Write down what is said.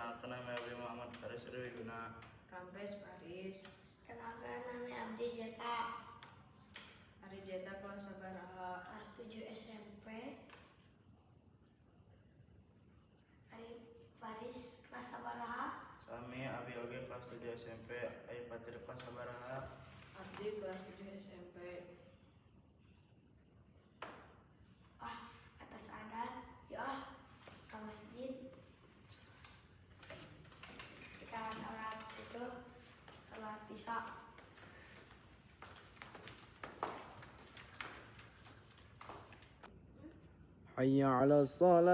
Kenalkan nama Abdi Muhammad Faris Wiguna. Rampes Faris. Kenalkan nama Abdi Jeta. Ari Jeta kelas sabaraha? Kelas 7 SMP. Ari Faris kelas sabaraha? Sami Abi oge kelas 7 SMP. Ai Fatir kelas sabaraha? Abdi kelas 7 SMP. Atas adat, ya ke masjid. Kita salat itu telat bisa. حي على الصلاة